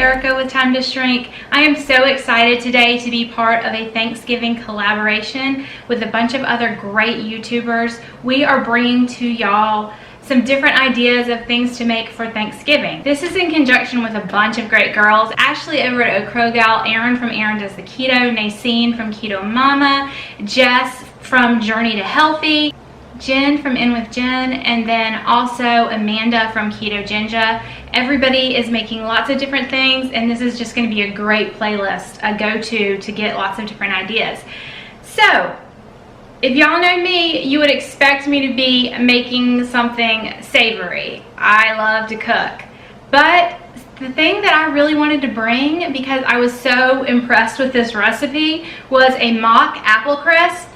Erica with TimetoShrink. I am so excited today to be part of a Thanksgiving collaboration with a bunch of other great YouTubers. We are bringing to y'all some different ideas of things to make for Thanksgiving. This is in conjunction with a bunch of great girls. Ashley over at Gal, Erin from Erin Does the Keto, Nacine from Keto Mama, Jess from Journey to Healthy, Jen from In With Jen, and then also Amanda from Keto Ginger. Everybody is making lots of different things, and this is just going to be a great playlist, a go-to to get lots of different ideas. So, if y'all know me, you would expect me to be making something savory. I love to cook. But the thing that I really wanted to bring, because I was so impressed with this recipe, was a mock apple crisp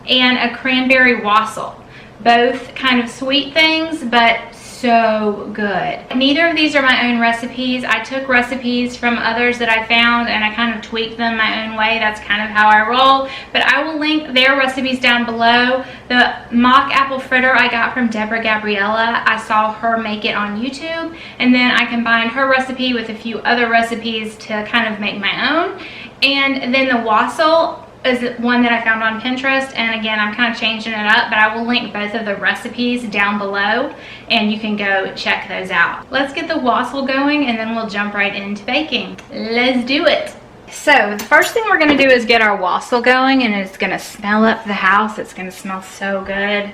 and a cranberry wassail. Both kind of sweet things, but so good. Neither of these are my own recipes. I took recipes from others that I found and I kind of tweaked them my own way. That's kind of how I roll. But I will link their recipes down below. The mock apple fritter I got from Debra Gabriella. I saw her make it on YouTube, and then I combined her recipe with a few other recipes to kind of make my own. And then the wassail is one that I found on Pinterest, and again, I'm kind of changing it up, but I will link both of the recipes down below and you can go check those out. Let's get the wassail going and then we'll jump right into baking. Let's do it. So the first thing we're going to do is get our wassail going, and it's going to smell up the house. It's going to smell so good.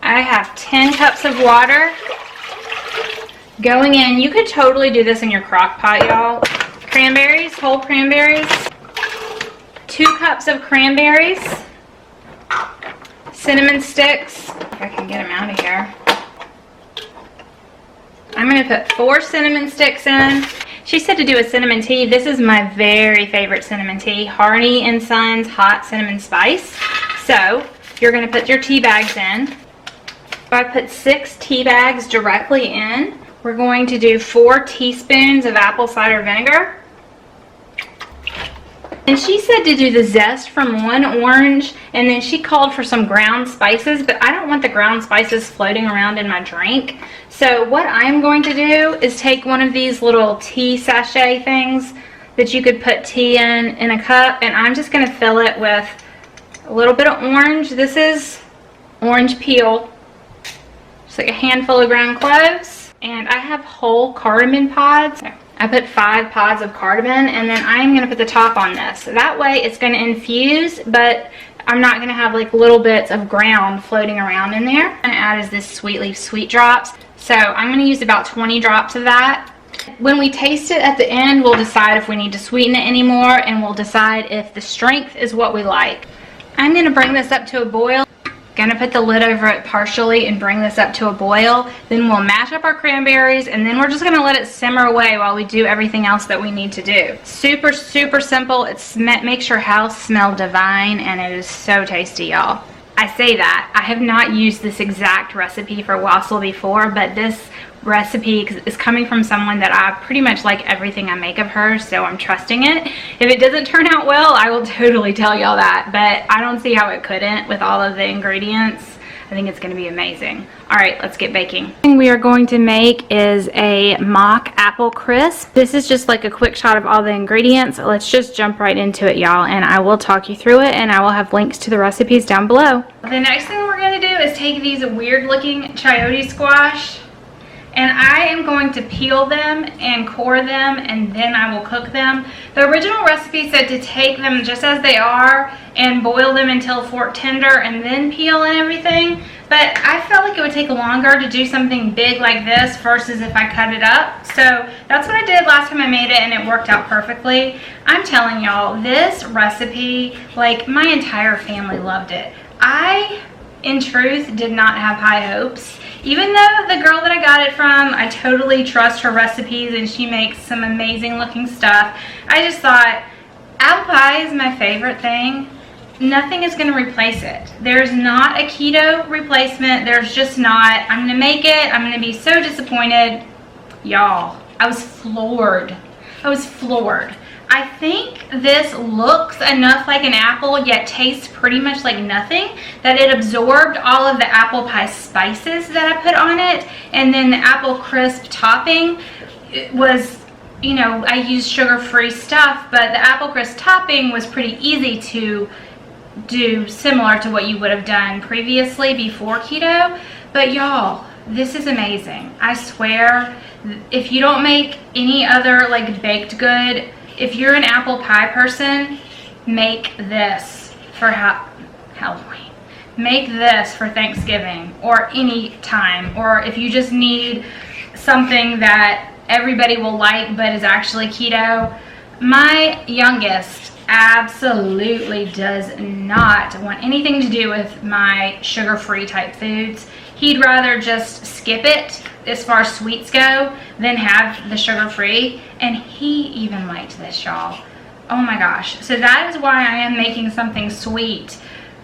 I have 10 cups of water going in. You could totally do this in your crock pot, y'all. Cranberries, whole cranberries. 2 cups of cranberries, cinnamon sticks, if I can get them out of here. I'm going to put 4 cinnamon sticks in. She said to do a cinnamon tea. This is my very favorite cinnamon tea, Harney and Sons Hot Cinnamon Spice. So you're going to put your tea bags in. I put 6 tea bags directly in. We're going to do 4 teaspoons of apple cider vinegar. And she said to do the zest from 1 orange, and then she called for some ground spices, but I don't want the ground spices floating around in my drink. So what I'm going to do is take one of these little tea sachet things that you could put tea in a cup, and I'm just going to fill it with a little bit of orange. This is orange peel, just like a handful of ground cloves, and I have whole cardamom pods. I put 5 pods of cardamom, and then I'm going to put the top on this. So that way it's going to infuse, but I'm not going to have like little bits of ground floating around in there. I'm going to add is this sweet leaf sweet drops. So I'm going to use about 20 drops of that. When we taste it at the end, we'll decide if we need to sweeten it anymore, and we'll decide if the strength is what we like. I'm going to bring this up to a boil. Gonna put the lid over it partially and bring this up to a boil. Then we'll mash up our cranberries, and then we're just gonna let it simmer away while we do everything else that we need to do. Super, super simple. It makes your house smell divine, and it is so tasty, y'all. I say that. I have not used this exact recipe for wassail before, but this recipe is coming from someone that I pretty much like everything I make of hers, so I'm trusting it. If it doesn't turn out well, I will totally tell y'all that, but I don't see how it couldn't with all of the ingredients. I think it's going to be amazing. All right, let's get baking. The thing we are going to make is a mock apple crisp. This is just like a quick shot of all the ingredients. Let's just jump right into it, y'all, and I will talk you through it, and I will have links to the recipes down below. The next thing we're going to do is take these weird looking chayote squash, and I am going to peel them and core them, and then I will cook them. The original recipe said to take them just as they are and boil them until fork tender and then peel and everything, but I felt like it would take longer to do something big like this versus if I cut it up. So that's what I did last time I made it, and it worked out perfectly. I'm telling y'all, this recipe, like, my entire family loved it. I, in truth, did not have high hopes. Even though the girl that I got it from, I totally trust her recipes and she makes some amazing looking stuff. I just thought, apple pie is my favorite thing. Nothing is going to replace it. There's not a keto replacement. There's just not. I'm going to make it. I'm going to be so disappointed. Y'all, I was floored. I was floored. I think this looks enough like an apple, yet tastes pretty much like nothing, that it absorbed all of the apple pie spices that I put on it, and then the apple crisp topping was you know, I used sugar-free stuff, but the apple crisp topping was pretty easy to do, similar to what you would have done previously before keto. But y'all, this is amazing. I swear, if you don't make any other like baked good, if you're an apple pie person, make this for Halloween. Make this for Thanksgiving or any time, or if you just need something that everybody will like but is actually keto. My youngest absolutely does not want anything to do with my sugar-free type foods. He'd rather just skip it as far as sweets go than have the sugar-free, and he even liked this, y'all. Oh my gosh. So that is why I am making something sweet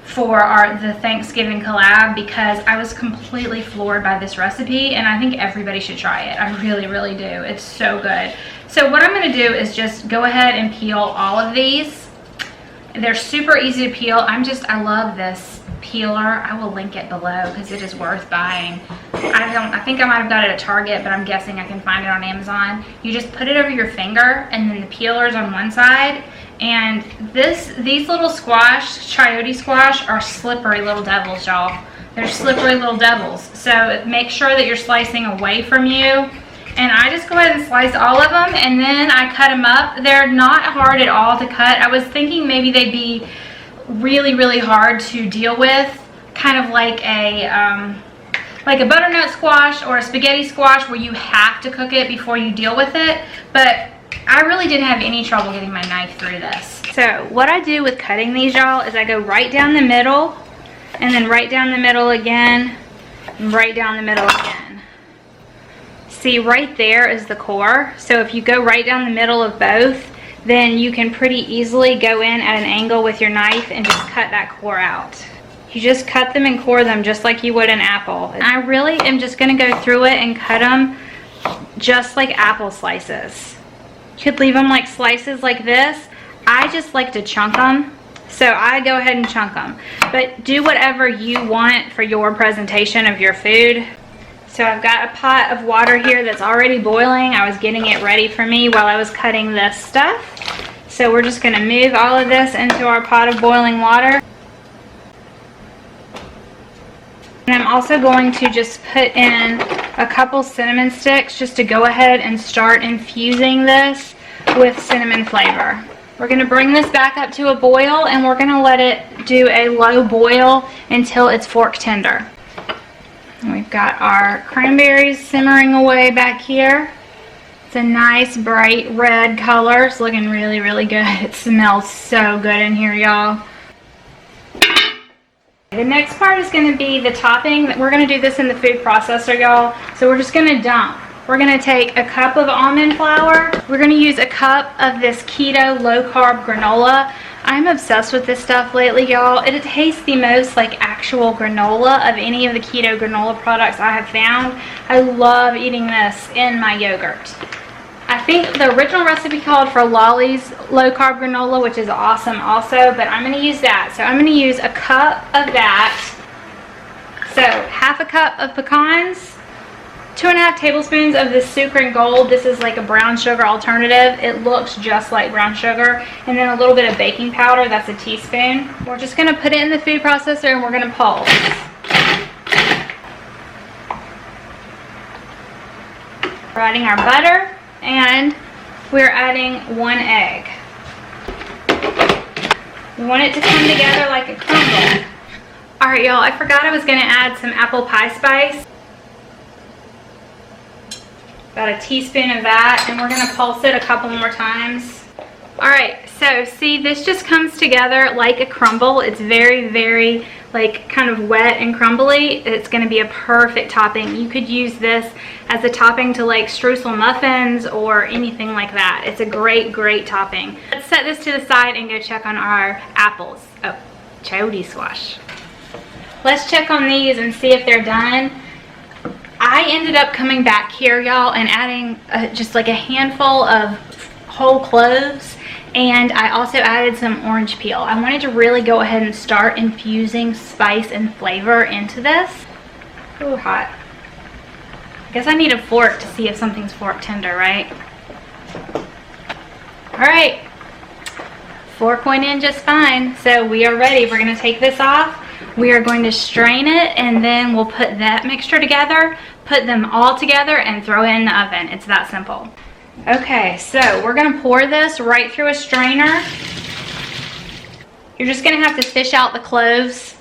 for the Thanksgiving collab, because I was completely floored by this recipe, and I think everybody should try it. I really, really do. It's so good. So what I'm going to do is just go ahead and peel all of these. They're super easy to peel. I love this peeler. I will link it below because it is worth buying. I think I might have got it at Target, but I'm guessing I can find it on Amazon. You just put it over your finger, and then the peeler's on one side. And these little squash, chayote squash, are slippery little devils, y'all. They're slippery little devils. So make sure that you're slicing away from you. And I just go ahead and slice all of them, and then I cut them up. They're not hard at all to cut. I was thinking maybe they'd be really, really hard to deal with, kind of like a butternut squash or a spaghetti squash where you have to cook it before you deal with it. But I really didn't have any trouble getting my knife through this. So what I do with cutting these, y'all, is I go right down the middle, and then right down the middle again, and right down the middle again. See, right there is the core. So if you go right down the middle of both, then you can pretty easily go in at an angle with your knife and just cut that core out. You just cut them and core them just like you would an apple. And I really am just gonna go through it and cut them just like apple slices. You could leave them like slices like this. I just like to chunk them, so I go ahead and chunk them. But do whatever you want for your presentation of your food. So I've got a pot of water here that's already boiling. I was getting it ready for me while I was cutting this stuff. So we're just gonna move all of this into our pot of boiling water. And I'm also going to just put in a couple cinnamon sticks just to go ahead and start infusing this with cinnamon flavor. We're going to bring this back up to a boil, and we're going to let it do a low boil until it's fork tender. And we've got our cranberries simmering away back here. It's a nice bright red color. It's looking really, really good. It smells so good in here, y'all. The next part is going to be the topping. We're going to do this in the food processor, y'all. So we're just going to dump. We're going to take a cup of almond flour. We're going to use a cup of this Keto Low Karb Granola. I'm obsessed with this stuff lately, y'all. It tastes the most like actual granola of any of the keto granola products I have found. I love eating this in my yogurt. I think the original recipe called for Lolli's low carb granola, which is awesome also, but I'm going to use that. So I'm going to use a cup of that. So half a cup of pecans, 2.5 tablespoons of this Sukrin Gold. This is like a brown sugar alternative. It looks just like brown sugar. And then a little bit of baking powder. That's a teaspoon. We're just going to put it in the food processor, and we're going to pulse. We're adding our butter, and we're adding 1 egg. We want it to come together like a crumble. Alright, y'all, I forgot I was going to add some apple pie spice. About a teaspoon of that, and we're going to pulse it a couple more times. Alright, so see, this just comes together like a crumble. It's very, very like kind of wet and crumbly. It's going to be a perfect topping. You could use this as a topping to like streusel muffins or anything like that. It's a great, great topping. Let's set this to the side and go check on our apples. Oh, chayote squash. Let's check on these and see if they're done. I ended up coming back here, y'all, and adding just like a handful of whole cloves, and I also added some orange peel. I wanted to really go ahead and start infusing spice and flavor into this. Ooh, hot. I guess I need a fork to see if something's fork tender, right? right, 4 went in just fine. So we are ready. We're going to take this off. We are going to strain it, and then we'll put that mixture together, put them all together, and throw it in the oven. It's that simple. Okay, so we're going to pour this right through a strainer. You're just going to have to fish out the cloves.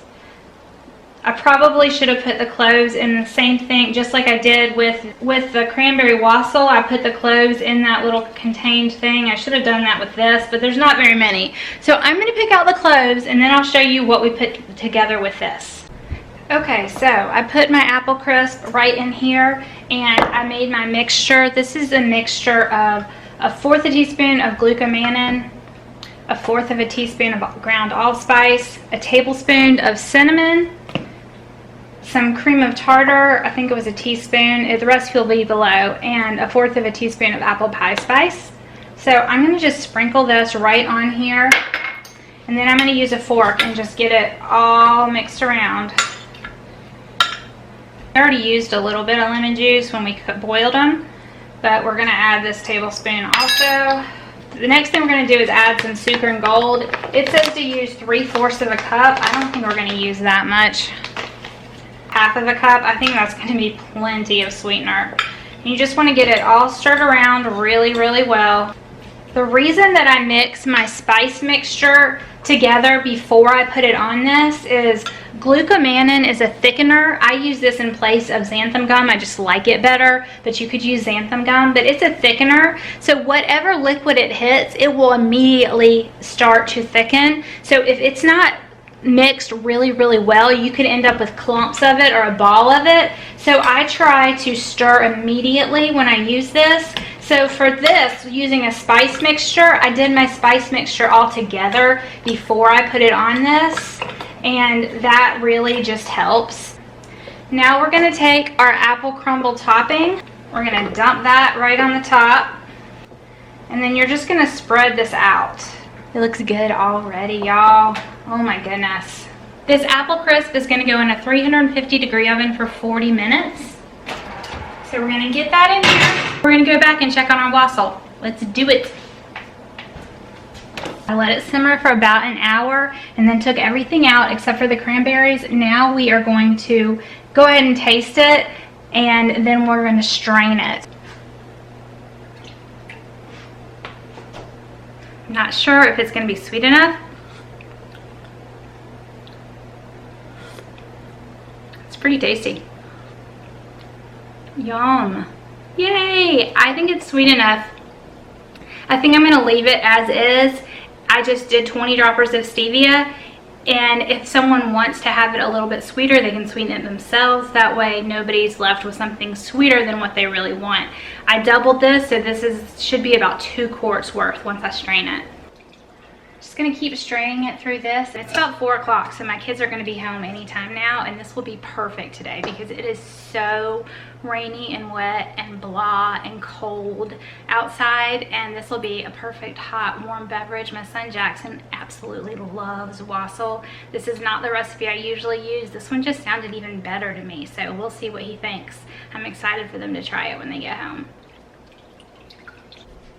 I probably should have put the cloves in the same thing, just like I did with the cranberry wassail. I put the cloves in that little contained thing. I should have done that with this, but there's not very many. So I'm going to pick out the cloves, and then I'll show you what we put together with this. Okay, so I put my apple crisp right in here, and I made my mixture. This is a mixture of 1/4 teaspoon of glucomannan, 1/4 teaspoon of ground allspice, a tablespoon of cinnamon, some cream of tartar, I think it was a teaspoon, the recipe will be below, and 1/4 teaspoon of apple pie spice. So I'm going to just sprinkle this right on here, and then I'm going to use a fork and just get it all mixed around. I already used a little bit of lemon juice when we boiled them, but we're going to add this tablespoon also. The next thing we're going to do is add some Sukrin Gold. It says to use 3/4 cup. I don't think we're going to use that much. 1/2 cup. I think that's going to be plenty of sweetener. You just want to get it all stirred around really, really well. The reason that I mix my spice mixture together before I put it on this is glucomannan is a thickener. I use this in place of xanthan gum. I just like it better, but you could use xanthan gum, but it's a thickener. So whatever liquid it hits, it will immediately start to thicken. So if it's not mixed really, really well, you could end up with clumps of it or a ball of it. So I try to stir immediately when I use this. So for this, using a spice mixture, I did my spice mixture all together before I put it on this, and that really just helps. Now we're going to take our apple crumble topping. We're going to dump that right on the top, and then you're just going to spread this out. It looks good already, y'all. Oh my goodness. This apple crisp is going to go in a 350-degree oven for 40 minutes. So we're going to get that in here. We're going to go back and check on our wassail. Let's do it. I let it simmer for about an hour and then took everything out except for the cranberries. Now we are going to go ahead and taste it, and then we're going to strain it. I'm not sure if it's going to be sweet enough. It's pretty tasty. Yum. Yay! I think it's sweet enough. I think I'm going to leave it as is. I just did 20 droppers of stevia, and if someone wants to have it a little bit sweeter, they can sweeten it themselves. That way nobody's left with something sweeter than what they really want. I doubled this, so this should be about 2 quarts worth once I strain it. Just going to keep straining it through this. It's about 4 o'clock, so my kids are going to be home anytime now, and this will be perfect today because it is so rainy and wet and blah and cold outside, and this will be a perfect hot warm beverage. My son Jackson absolutely loves wassail. This is not the recipe I usually use. This one just sounded even better to me, so we'll see what he thinks. I'm excited for them to try it when they get home.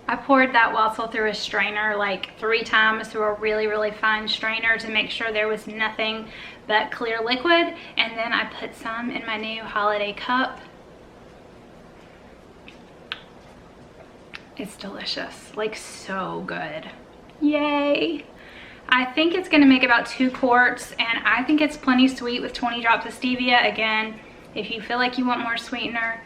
I poured that wassail through a strainer like 3 times through a really, really fine strainer to make sure there was nothing but clear liquid, and then I put some in my new holiday cup. It's delicious, like so good. Yay! I think it's going to make about 2 quarts, and I think it's plenty sweet with 20 drops of stevia. Again, if you feel like you want more sweetener,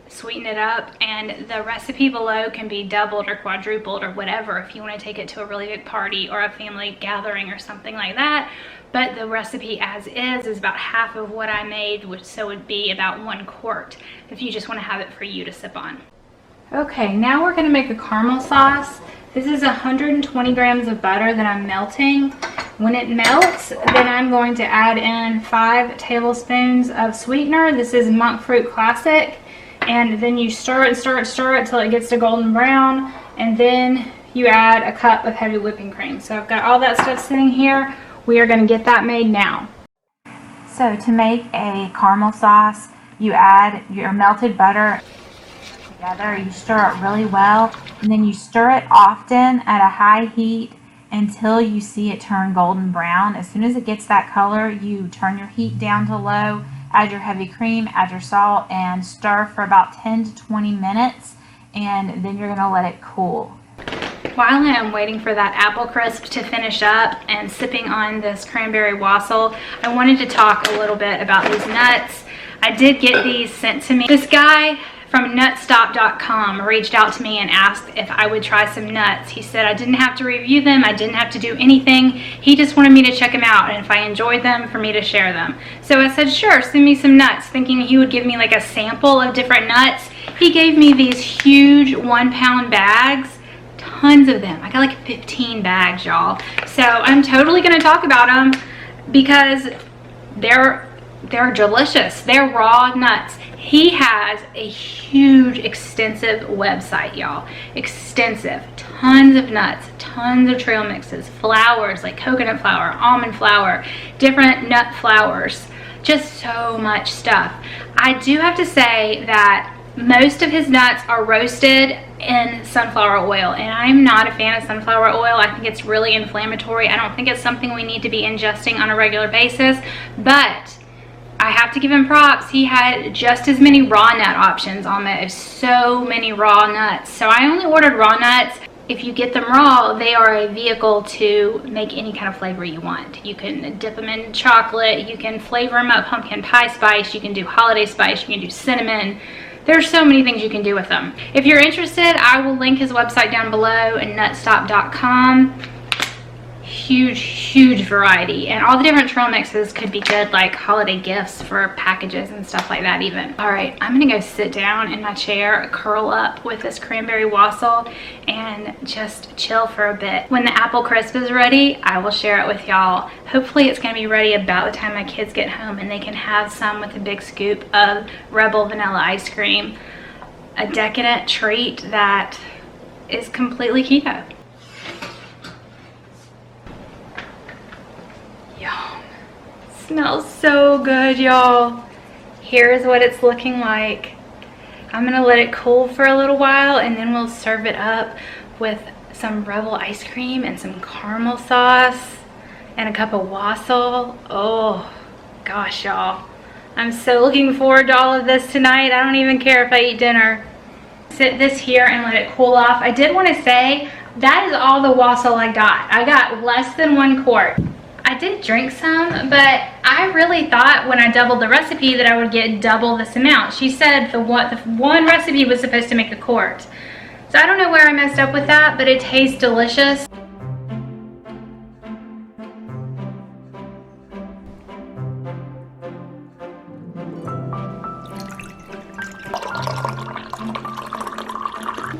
sweeten it up, and the recipe below can be doubled or quadrupled or whatever if you want to take it to a really big party or a family gathering or something like that. But the recipe as is about half of what I made, which so would be about 1 quart if you just want to have it for you to sip on. Okay, now we're going to make a caramel sauce. This is 120 grams of butter that I'm melting. When it melts, then I'm going to add in 5 tablespoons of sweetener. This is monk fruit classic. And then you stir it and stir it, stir it until it gets to golden brown, and then you add a cup of heavy whipping cream. So I've got all that stuff sitting here. We are going to get that made now. So to make a caramel sauce, you add your melted butter. together. You stir it really well, and then you stir it often at a high heat until you see it turn golden brown. As soon as it gets that color, you turn your heat down to low, add your heavy cream, add your salt, and stir for about 10 to 20 minutes, and then you're gonna let it cool. While I am waiting for that apple crisp to finish up and sipping on this cranberry wassail, I wanted to talk a little bit about these nuts. I did get these sent to me. This guy from nutstop.com reached out to me and asked if I would try some nuts. He said I didn't have to review them, I didn't have to do anything. He just wanted me to check them out, and if I enjoyed them, for me to share them. So I said, sure, send me some nuts, thinking he would give me like a sample of different nuts. He gave me these huge 1-pound bags, tons of them. I got like 15 bags, y'all. So I'm totally gonna talk about them because they're delicious. They're raw nuts. He has a huge, extensive website, y'all. Extensive. Tons of nuts, tons of trail mixes, flours like coconut flour, almond flour, different nut flours, just so much stuff. I do have to say that most of his nuts are roasted in sunflower oil, and I'm not a fan of sunflower oil. I think it's really inflammatory. I don't think it's something we need to be ingesting on a regular basis, but I have to give him props. He had just as many raw nut options on there. So many raw nuts. So I only ordered raw nuts. If you get them raw, they are a vehicle to make any kind of flavor you want. You can dip them in chocolate. You can flavor them up pumpkin pie spice. You can do holiday spice. You can do cinnamon. There's so many things you can do with them. If you're interested, I will link his website down below at nutstop.com. Huge variety, and all the different trail mixes could be good like holiday gifts for packages and stuff like that even. All right, I'm gonna go sit down in my chair, curl up with this cranberry wassail, and just chill for a bit. When the apple crisp is ready, I will share it with y'all. Hopefully it's gonna be ready about the time my kids get home and they can have some with a big scoop of Rebel vanilla ice cream. A decadent treat that is completely keto. Yum. Smells so good, y'all. Here's what it's looking like. I'm gonna let it cool for a little while, and then we'll serve it up with some Rebel ice cream and some caramel sauce and a cup of wassail. Oh gosh, y'all, I'm so looking forward to all of this tonight. I don't even care if I eat dinner. Sit this here and let it cool off. I did want to say that is all the wassail I got. I got less than 1 quart. I did drink some, but I really thought when I doubled the recipe that I would get double this amount. She said the one recipe was supposed to make a quart. So I don't know where I messed up with that, but it tastes delicious.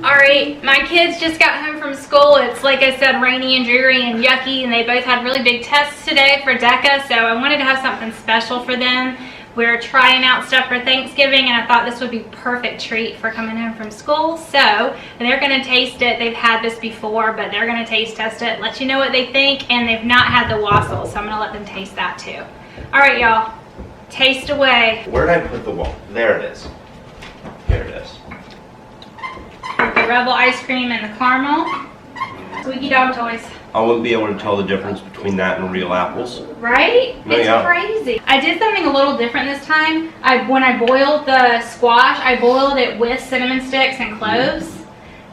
Alright, my kids just got home from school. It's, like I said, rainy and dreary and yucky, and they both had really big tests today for DECA, so I wanted to have something special for them. We're trying out stuff for Thanksgiving, and I thought this would be a perfect treat for coming home from school. So they're going to taste it. They've had this before, but they're going to taste test it, let you know what they think, and they've not had the wassail, so I'm going to let them taste that too. Alright, y'all, taste away. Where did I put the wall? There it is. Here it is. The Rebel ice cream and the caramel. Squeaky dog toys. I wouldn't be able to tell the difference between that and real apples. Right? No, it's yeah. crazy. I did something a little different this time. When I boiled the squash, I boiled it with cinnamon sticks and cloves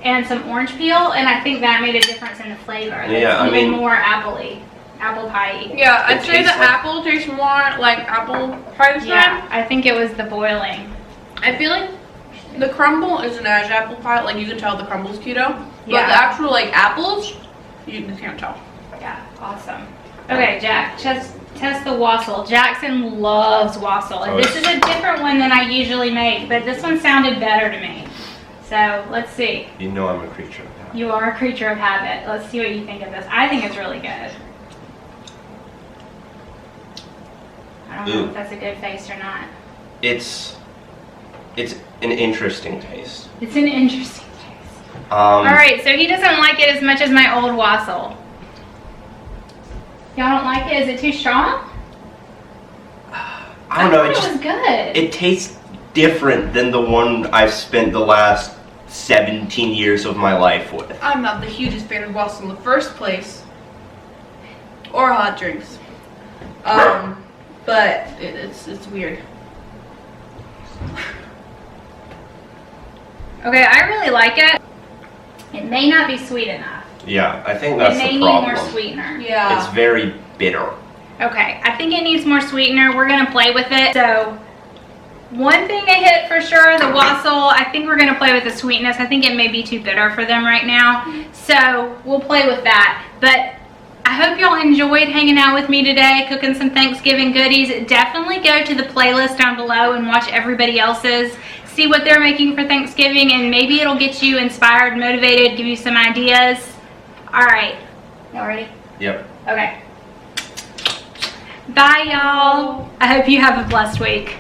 and some orange peel, and I think that made a difference in the flavor. Yeah, It's even more apple-y, apple pie-y. Yeah, I'd say the tastes like- apple tastes more like apple pie this Yeah, time. I think it was the boiling. I feel like the crumble isn't as apple pie, like you can tell the crumble's keto. But Yeah. the actual like apples, you can't tell. Yeah, awesome. Okay, Jack, test the wassail. Jackson loves wassail. Oh, This is a different one than I usually make, but this one sounded better to me. So let's see. You know I'm a creature of habit. You are a creature of habit. Let's see what you think of this. I think it's really good. I don't know Ooh. if that's a good face or not. It's an interesting taste. It's an interesting taste. All Alright, so he doesn't like it as much as my old wassail. Y'all don't like it? Is it too strong? I don't know. thought it was good. It tastes different than the one I've spent the last 17 years of my life with. I'm not the hugest fan of Wassail in the first place. Or hot drinks. But it's weird. Okay, I really like it. It may not be sweet enough. Yeah, I think that's it may the problem. need more sweetener. Yeah. It's very bitter. Okay, I think it needs more sweetener. We're gonna play with it. So, one thing I hit for sure, the Wassail, I think we're gonna play with the sweetness. I think it may be too bitter for them right now. So, we'll play with that. But I hope y'all enjoyed hanging out with me today, cooking some Thanksgiving goodies. Definitely go to the playlist down below and watch everybody else's. See what they're making for Thanksgiving, and maybe it'll get you inspired, motivated, give you some ideas. All right, y'all ready? Yep. Okay. Bye, y'all. I hope you have a blessed week.